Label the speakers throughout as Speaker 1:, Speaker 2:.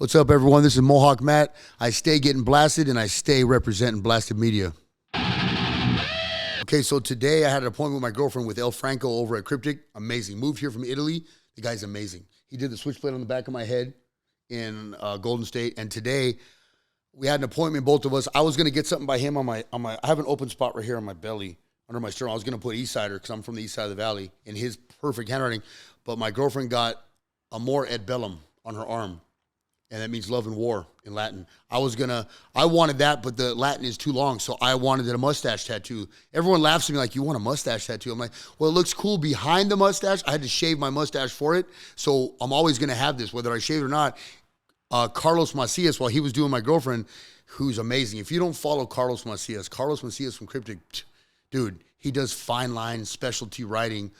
Speaker 1: What's up, everyone? This is Mohawk Matt. I stay getting blasted, and I stay representing Blasted Media. Okay, so today I had an appointment with my girlfriend with El Franco over at Cryptic. Amazing. Moved here from Italy. The guy's amazing. He did the switchblade on the back of my head in Golden State, and today we had an appointment, both of us. I was going to get something by him on my. I have an open spot right here on my belly, under my sternum. I was going to put Eastsider because I'm from the east side of the valley in his perfect handwriting, but my girlfriend got Amor et Bellum on her arm. And that means love and war in Latin. I wanted that, but the Latin is too long, so I wanted a mustache tattoo. Everyone laughs at me like, you want a mustache tattoo? I'm like, well, it looks cool behind the mustache. I had to shave my mustache for it, so I'm always going to have this, whether I shave it or not. Carlos Macias, while he was doing my girlfriend, who's amazing. If you don't follow Carlos Macias from Cryptic, dude, he does fine line, specialty writing,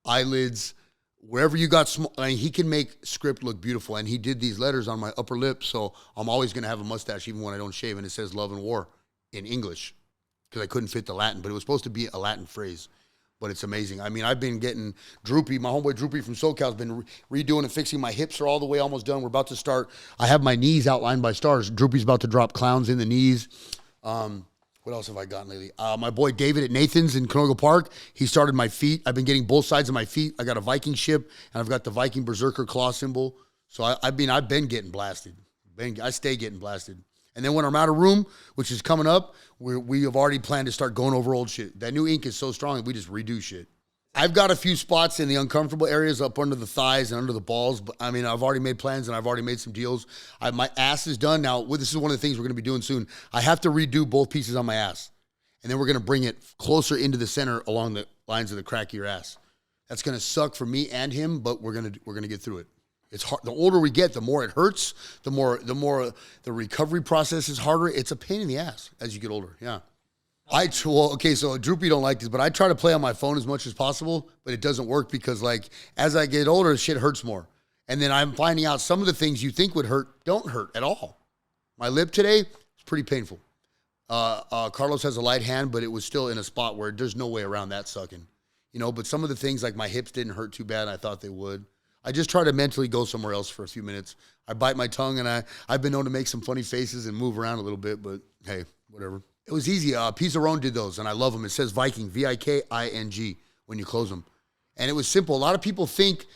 Speaker 1: eyelids, wherever you got small, I mean, he can make script look beautiful, and he did these letters on my upper lip, so I'm always going to have a mustache even when I don't shave, and it says love and war in English because I couldn't fit the Latin, but it was supposed to be a Latin phrase, but it's amazing. I mean, I've been getting Droopy, my homeboy Droopy from SoCal has been redoing and fixing. My hips are all the way almost done. We're about to start. I have my knees outlined by stars. Droopy's about to drop clowns in the knees. What else have I gotten lately? My boy David at Nathan's in Canoga Park, he started my feet. I've been getting both sides of my feet. I got a Viking ship, and I've got the Viking Berserker claw symbol. So, I've been getting blasted. I stay getting blasted. And then when I'm out of room, which is coming up, we have already planned to start going over old shit. That new ink is so strong that we just redo shit. I've got a few spots in the uncomfortable areas up under the thighs and under the balls. But I mean, I've already made plans and I've already made some deals. My ass is done now. This is one of the things we're going to be doing soon. I have to redo both pieces on my ass. And then we're going to bring it closer into the center along the lines of the crack of your ass. That's going to suck for me and him, but we're going to get through it. It's hard. The older we get, the more it hurts, the more the recovery process is harder. It's a pain in the ass as you get older. Yeah. So Droopy don't like this, but I try to play on my phone as much as possible, but it doesn't work because, like, as I get older, shit hurts more. And then I'm finding out some of the things you think would hurt don't hurt at all. My lip today is pretty painful. Carlos has a light hand, but it was still in a spot where there's no way around that sucking. You know, but some of the things, like my hips didn't hurt too bad. I thought they would. I just try to mentally go somewhere else for a few minutes. I bite my tongue, and I've been known to make some funny faces and move around a little bit, but hey, whatever. It was easy. Pizarone did those, and I love them. It says Viking, Viking, when you close them. And it was simple. A lot of people think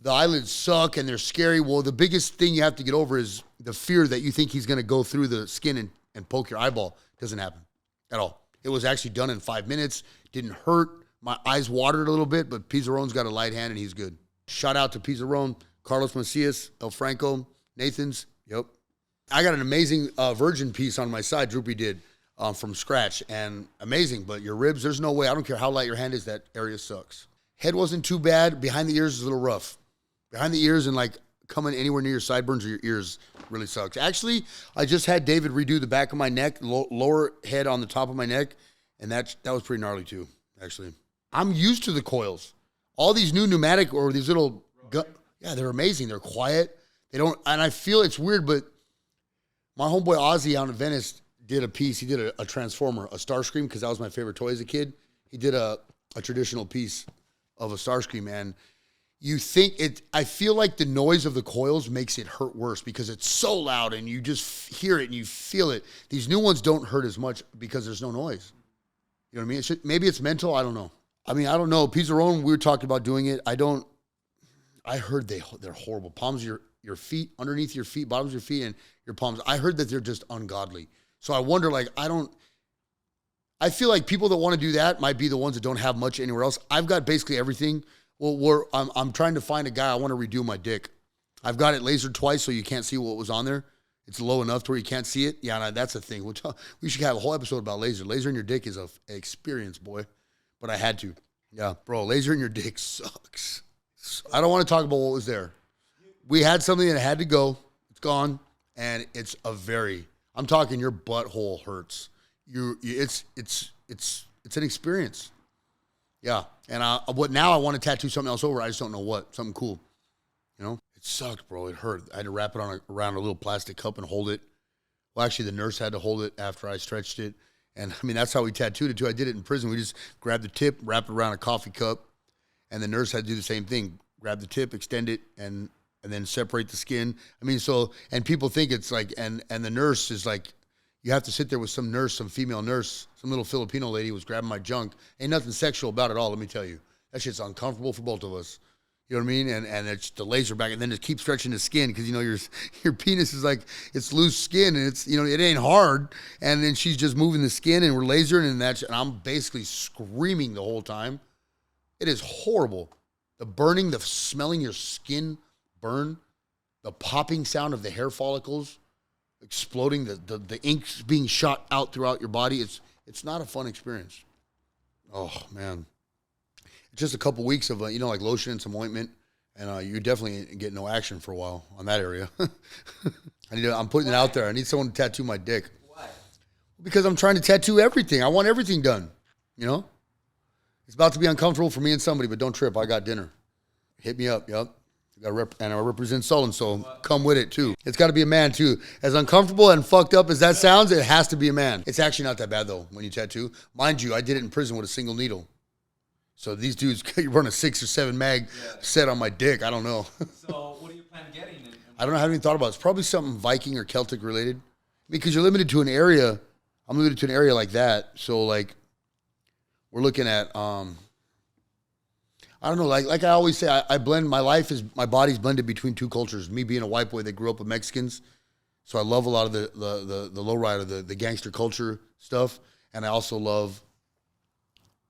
Speaker 1: the eyelids suck and they're scary. Well, the biggest thing you have to get over is the fear that you think he's going to go through the skin and poke your eyeball. It doesn't happen at all. It was actually done in 5 minutes. Didn't hurt. My eyes watered a little bit, but Pizzarone's got a light hand, and he's good. Shout out to Pizzarone, Carlos Macias, El Franco, Nathan's. Yep. I got an amazing virgin piece on my side, Droopy did, from scratch, and amazing. But your ribs, there's no way. I don't care how light your hand is, that area sucks. Head wasn't too bad. Behind the ears is a little rough. Behind the ears and, like, coming anywhere near your sideburns or your ears really sucks. Actually, I just had David redo the back of my neck, lower head on the top of my neck, and that was pretty gnarly too, actually. I'm used to the coils. All these new pneumatic or these little, yeah, they're amazing. They're quiet. They don't, and I feel it's weird, but my homeboy Ozzy out in Venice did a piece. He did a Transformer, a Starscream, because that was my favorite toy as a kid. He did a traditional piece of a Starscream, and you think it, I feel like the noise of the coils makes it hurt worse because it's so loud and you just hear it and you feel it. These new ones don't hurt as much because there's no noise. You know what I mean? Maybe it's mental. I don't know. I mean, I don't know. Pizzarone, we were talking about doing it. I heard they're horrible. Palms of your feet, underneath your feet, bottoms of your feet, and your palms. I heard that they're just ungodly. So I wonder, like, I feel like people that want to do that might be the ones that don't have much anywhere else. I've got basically everything. Well, I'm trying to find a guy. I want to redo my dick. I've got it lasered twice so you can't see what was on there. It's low enough to where you can't see it. Yeah, that's a thing. We should have a whole episode about laser. Laser in your dick is an experience, boy. But I had to. Yeah, bro, laser in your dick sucks. I don't want to talk about what was there. We had something that had to go. It's gone. And it's I'm talking your butthole hurts. It's an experience. Yeah. And now I want to tattoo something else over. I just don't know what. Something cool. You know? It sucked, bro. It hurt. I had to wrap it around a little plastic cup and hold it. Well, actually, the nurse had to hold it after I stretched it. And, I mean, that's how we tattooed it, too. I did it in prison. We just grabbed the tip, wrapped it around a coffee cup, and the nurse had to do the same thing. Grab the tip, extend it, and and then separate the skin. I mean, so, and people think it's like, and the nurse is like, you have to sit there with some nurse, some female nurse, some little Filipino lady was grabbing my junk. Ain't nothing sexual about it all, let me tell you. That shit's uncomfortable for both of us. You know what I mean? And it's the laser back, and then it keeps stretching the skin because, you know, your penis is like, it's loose skin, and it's, you know, it ain't hard. And then she's just moving the skin, and we're lasering, and I'm basically screaming the whole time. It is horrible. The burning, the smelling your skin burn, the popping sound of the hair follicles exploding, the ink being shot out throughout your body. It's not a fun experience. Oh, man. Just a couple weeks of, you know, like lotion and some ointment, and you definitely get no action for a while on that area. I'm putting it out there. I need someone to tattoo my dick.
Speaker 2: Why?
Speaker 1: Because I'm trying to tattoo everything. I want everything done, you know? It's about to be uncomfortable for me and somebody, but don't trip. I got dinner. Hit me up, yep. And I represent Sullen, so come with it, too. It's got to be a man, too. As uncomfortable and fucked up as that sounds, it has to be a man. It's actually not that bad, though, when you tattoo. Mind you, I did it in prison with a single needle. So these dudes, you run a 6 or 7 mag set on my dick. I don't know.
Speaker 2: So what do you plan getting?
Speaker 1: I don't know. I haven't even thought about it. It's probably something Viking or Celtic related. Because you're limited to an area. I'm limited to an area like that. So, like, we're looking at, I don't know. Like I always say, I blend, my body's blended between two cultures. Me being a white boy that grew up with Mexicans. So I love a lot of the lowrider, the gangster culture stuff. And I also love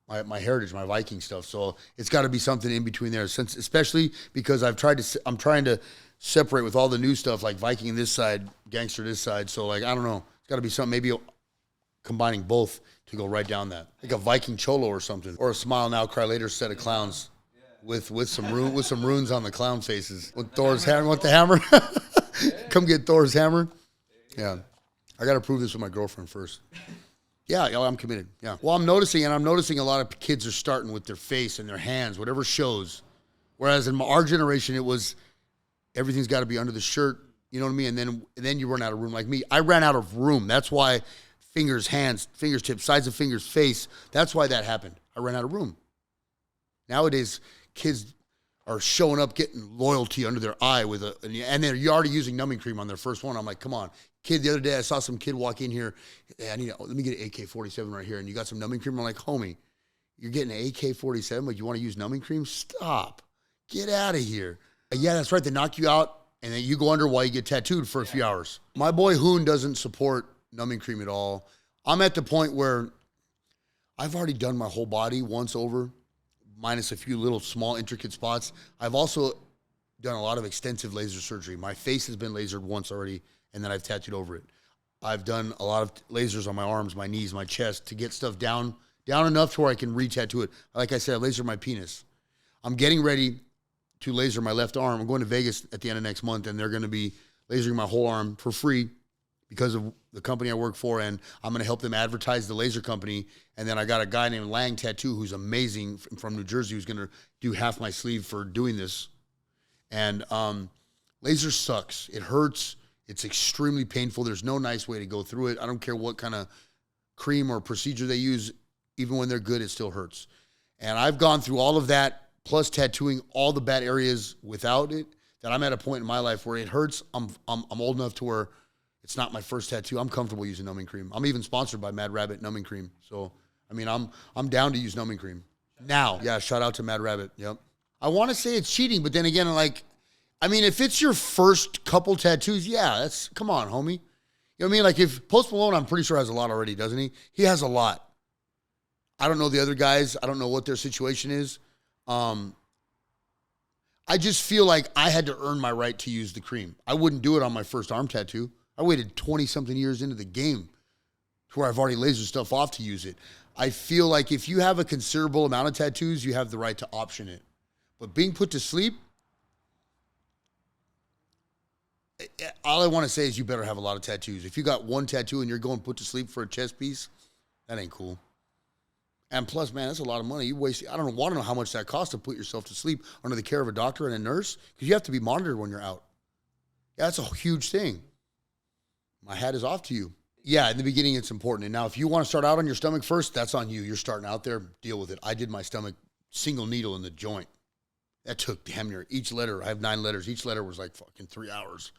Speaker 1: my heritage, my Viking stuff. So it's got to be something in between there, since especially because I'm trying to separate with all the new stuff, like Viking this side, gangster this side. So, like, I don't know, it's got to be something maybe combining both to go right down that, like a Viking cholo or something, or a Smile Now Cry Later set of clowns with some runes on the clown faces. With Thor's hammer, want the hammer? Come get Thor's hammer. Yeah, I got to prove this with my girlfriend first. Yeah, I'm committed. Yeah. Well, I'm noticing a lot of kids are starting with their face and their hands, whatever shows. Whereas in our generation, it was everything's got to be under the shirt. You know what I mean? And then you run out of room. Like me, I ran out of room. That's why fingers, hands, fingertips, sides of fingers, face. That's why that happened. I ran out of room. Nowadays, kids are showing up getting loyalty under their eye and they're already using numbing cream on their first one. I'm like, come on. Kid, the other day I saw some kid walk in here. Hey, let me get an AK-47 right here. And you got some numbing cream? I'm like, homie, you're getting an AK-47, but you want to use numbing cream? Stop. Get out of here. Yeah, that's right. They knock you out, and then you go under while you get tattooed for a few hours. My boy Hoon doesn't support numbing cream at all. I'm at the point where I've already done my whole body once over, minus a few little small intricate spots. I've also done a lot of extensive laser surgery. My face has been lasered once already, and then I've tattooed over it. I've done a lot of lasers on my arms, my knees, my chest to get stuff down enough to where I can re-tattoo it. Like I said, I laser my penis. I'm getting ready to laser my left arm. I'm going to Vegas at the end of next month, and they're going to be lasering my whole arm for free because of the company I work for, and I'm going to help them advertise the laser company. And then I got a guy named Lang Tattoo who's amazing from New Jersey who's going to do half my sleeve for doing this. And laser sucks. It hurts. It's extremely painful. There's no nice way to go through it. I don't care what kind of cream or procedure they use. Even when they're good, it still hurts. And I've gone through all of that, plus tattooing all the bad areas without it, that I'm at a point in my life where it hurts. I'm old enough to where it's not my first tattoo. I'm comfortable using numbing cream. I'm even sponsored by Mad Rabbit Numbing Cream. So, I mean, I'm down to use numbing cream. Now, yeah, shout out to Mad Rabbit. Yep. I want to say it's cheating, but then again, like, I mean, if it's your first couple tattoos, yeah, come on, homie. You know what I mean? Like, if Post Malone, I'm pretty sure has a lot already, doesn't he? He has a lot. I don't know the other guys. I don't know what their situation is. I just feel like I had to earn my right to use the cream. I wouldn't do it on my first arm tattoo. I waited 20-something years into the game to where I've already lasered stuff off to use it. I feel like if you have a considerable amount of tattoos, you have the right to option it. But being put to sleep, all I want to say is you better have a lot of tattoos. If you got one tattoo and you're going put to sleep for a chest piece, that ain't cool. And plus, man, that's a lot of money. You waste. I don't want to know how much that costs to put yourself to sleep under the care of a doctor and a nurse, because you have to be monitored when you're out. Yeah, that's a huge thing. My hat is off to you. Yeah, in the beginning, it's important. And now, if you want to start out on your stomach first, that's on you. You're starting out there, deal with it. I did my stomach single needle in the joint. That took damn near each letter. I have 9 letters. Each letter was like fucking 3 hours.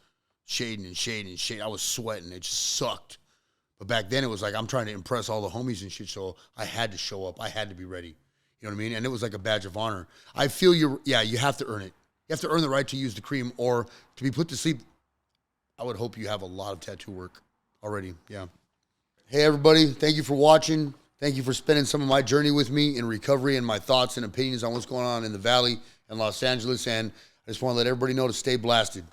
Speaker 1: Shading and shading and shading. I was sweating. It just sucked. But back then it was like I'm trying to impress all the homies and shit, so I had to show up. I had to be ready. You know what I mean? And it was like a badge of honor. I feel you have to earn it. You have to earn the right to use the cream or to be put to sleep. I would hope you have a lot of tattoo work already. Yeah. Hey, everybody. Thank you for watching. Thank you for spending some of my journey with me in recovery and my thoughts and opinions on what's going on in the Valley and Los Angeles. And I just want to let everybody know to stay blasted.